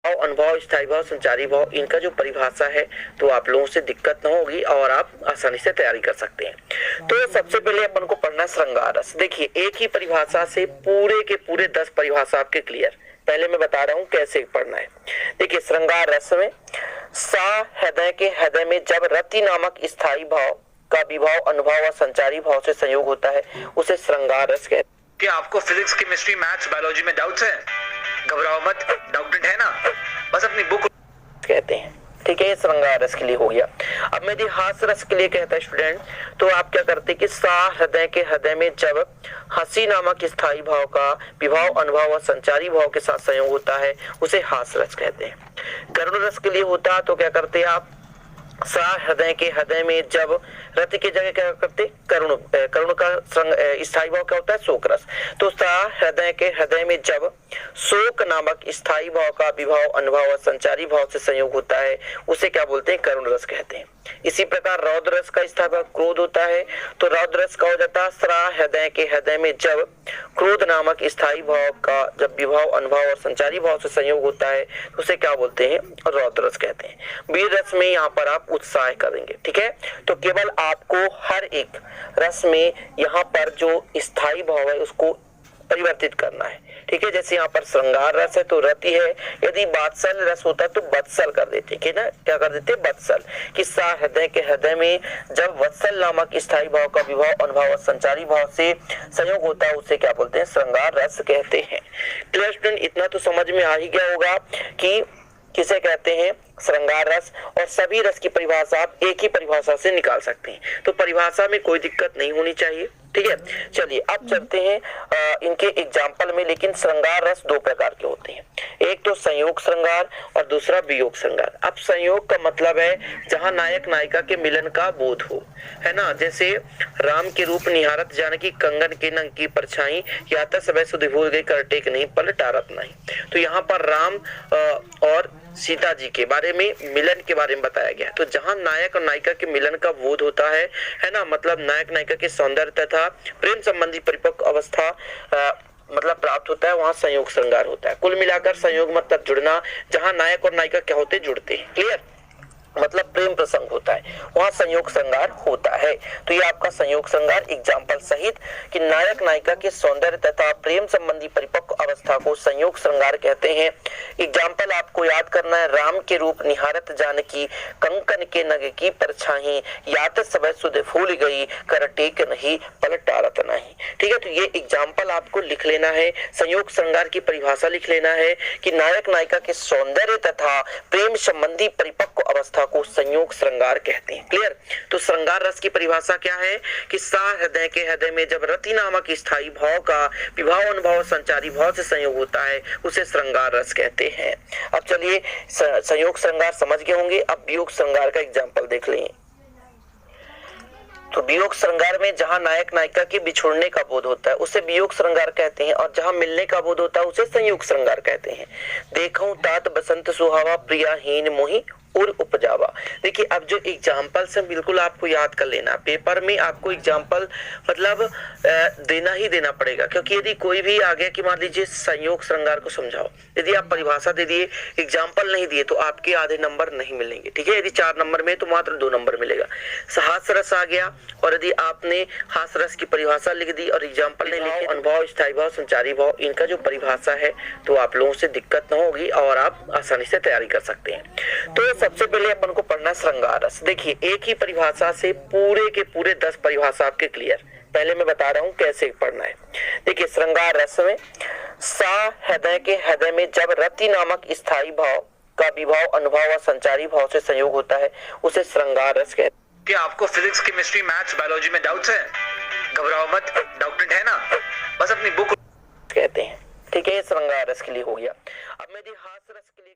भाव, अनुभाव, स्थायी भाव, संचारी भाव, इनका जो परिभाषा है तो आप लोगों से दिक्कत ना होगी और आप आसानी से तैयारी कर सकते हैं। तो सबसे पहले अपन को पढ़ना है श्रृंगार रस। देखिए एक ही परिभाषा से पूरे के पूरे 10 परिभाषा आपके क्लियर। पहले मैं बता रहा हूं कैसे पढ़ना है। देखिए श्रृंगार रस में सा हृदय के हृदय में जब रति नामक स्थायी भाव का विभाव, अनुभाव और संचारी भाव से संयोग होता है उसे श्रृंगार रस कहते हैं। क्या आपको फिजिक्स, केमिस्ट्री, मैथ्स, बायोलॉजी में डाउट्स है? घबराओ मत, डाउटेड है ना, बस अपनी बुक कहते हैं। ठीक है, ये श्रृंगार रस के लिए हो गया। अब मैं यदि हास्य रस के लिए कहता है स्टूडेंट, तो आप क्या करते हैं कि सा हृदय के हृदय में जब हंसी नामक स्थायी भाव का विभाव, अनुभाव और संचारी भाव के साथ संयोग होता है उसे हास्य रस कहते हैं। करुण रस के लिए होता है तो क्या करते हैं आप, सा हृदय के हृदय में जब रति की जगह क्या करते, करुण का स्थायी भाव क्या होता है, शोक रस। तो सा हृदय के हृदय में जब शोक नामक स्थायी भाव का विभाव, अनुभाव और संचारी भाव से संयोग होता है उसे क्या बोलते हैं, करुण रस कहते हैं। इसी प्रकार रौद्र रस का स्थायी भाव क्रोध होता है तो रौद्र रस का हो जाता है सा हृदय के हृदय में जब क्रोध नामक स्थायी भाव का जब विभाव, अनुभाव और संचारी भाव से संयोग होता है उसे क्या बोलते हैं, रौद्र रस कहते हैं। वीर रस में यहाँ पर आप उत्साह करेंगे। ठीक है, तो केवल आपको हर एक रस में यहाँ पर जो स्थायी भाव है उसको परिवर्तित करना है। ठीक है, जैसे यहाँ पर श्रृंगार रस है तो रति है, यदि वात्सल रस होता है तो वत्सल कर देते हैं। ना क्या कर देते हैं, वत्सल। कि सा हृदय के हृदय में जब वत्सल नामक स्थायी भाव का विभाव, अनुभाव और संचारी भाव से संयोग होता है उसे क्या बोलते हैं, श्रृंगार रस कहते हैं। क्लियर स्टूडेंट, इतना तो समझ में आ ही गया होगा कि किसे कहते हैं, श्रृंगार रस। और सभी रस की परिभाषा आप एक ही परिभाषा से निकाल सकते हैं, तो परिभाषा में कोई दिक्कत नहीं होनी चाहिए। ठीक है, चलिए अब चलते हैं इनके एग्जाम्पल में। लेकिन श्रृंगार रस दो प्रकार के होते हैं, एक तो संयोग श्रृंगार और दूसरा वियोग श्रृंगार। अब संयोग का मतलब है जहां नायक नायिका के मिलन का बोध हो, है ना। जैसे राम के रूप निहारत जानकी, कंगन के नंग की परछाई, याता सब सुधि भूल गई, कर टेक नहीं पल टारत नहीं। तो यहाँ पर राम और सीता जी के बारे में, मिलन के बारे में बताया गया। तो जहां नायक और नायिका के मिलन का बोध होता है ना, मतलब नायक नायिका के सौंदर्य तथा प्रेम संबंधी परिपक्व अवस्था मतलब प्राप्त होता है, वहां संयोग श्रृंगार होता है। कुल मिलाकर संयोग मतलब जुड़ना, जहां नायक और नायिका क्या होते, जुड़ते हैं। क्लियर, मतलब प्रेम प्रसंग होता है, वहां संयोग श्रृंगार होता है। तो ये आपका संयोग श्रृंगार एग्जाम्पल सहित कि नायक नायिका के सौंदर्य तथा प्रेम संबंधी परिपक्व अवस्था को संयोग श्रृंगार कहते हैं। एग्जाम्पल आपको याद करना है, राम के रूप निहारत जानकी, कंकन के नग की परछाई, यात सब सुध फूल गई, कर टेक नहीं पल टारत नहीं। ठीक है, तो ये एग्जाम्पल आपको लिख लेना है। संयोग श्रृंगार की परिभाषा लिख लेना है कि नायक नायिका के सौंदर्य तथा प्रेम संबंधी परिपक्व अवस्था को संयोग श्रृंगार कहते हैं। क्लियर, तो श्रृंगार रस की परिभाषा क्या है कि सा हृदय के हृदय में जब रति नामक स्थायी भाव का विभाव, अनुभाव, संचारी भाव से संयोग होता है उसे श्रृंगार रस कहते हैं। अब चलिए संयोग श्रृंगार समझ गए होंगे, अब वियोग श्रृंगार का एग्जाम्पल देख लें। तो वियोग श्रृंगार में जहां नायक नायिका के बिछुड़ने का बोध होता है उसे वियोग श्रृंगार कहते हैं, और जहां मिलने का बोध होता है उसे संयोग श्रृंगार कहते हैं। देखूं तात बसंत सुहावा, प्रियाहीन मोहि उर उपजावा। देखिए अब जो एग्जाम्पल्स हैं बिल्कुल आपको याद कर लेना, पेपर में आपको एग्जाम्पल मतलब देना ही देना पड़ेगा, क्योंकि यदि कोई भी आ गया कि मान लीजिए संयोग श्रृंगार को समझाओ, यदि आप परिभाषा दे दिए, एग्जाम्पल नहीं दिए तो आपके आधे नंबर नहीं मिलेंगे। ठीक है, यदि 4 नंबर में तो मात्र 2 नंबर मिलेगा। हास्य रस आ गया और यदि आपने हास्य रस की परिभाषा लिख दी और एग्जाम्पल नहीं लिखे, अनुभाव, स्थायी भाव, संचारी भाव, इनका जो परिभाषा है तो आप लोगों से दिक्कत न होगी और आप आसानी से तैयारी कर सकते हैं। तो सबसे पहले अपन को पढ़ना श्रृंगार रस। देखिए एक ही परिभाषा से पूरे के पूरे 10 परिभाषा आपके क्लियर। पहले मैं बता रहा हूं कैसे पढ़ना है। देखिए श्रृंगार रस में सा हृदय के हृदय में जब रति नामक स्थायी भाव का विभाव, अनुभाव और संचारी भाव से संयोग होता है उसे श्रृंगार रस कहते हैं। क्या आपको फिजिक्स, केमिस्ट्री, मैथ्स, बायोलॉजी में डाउट्स है? घबराओ मत, डाउटेड है ना, बस अपनी बुक कहते हैं। ठीक है, ये श्रृंगार रस के लिए हो गया। अब मैं हास्य रस के लिए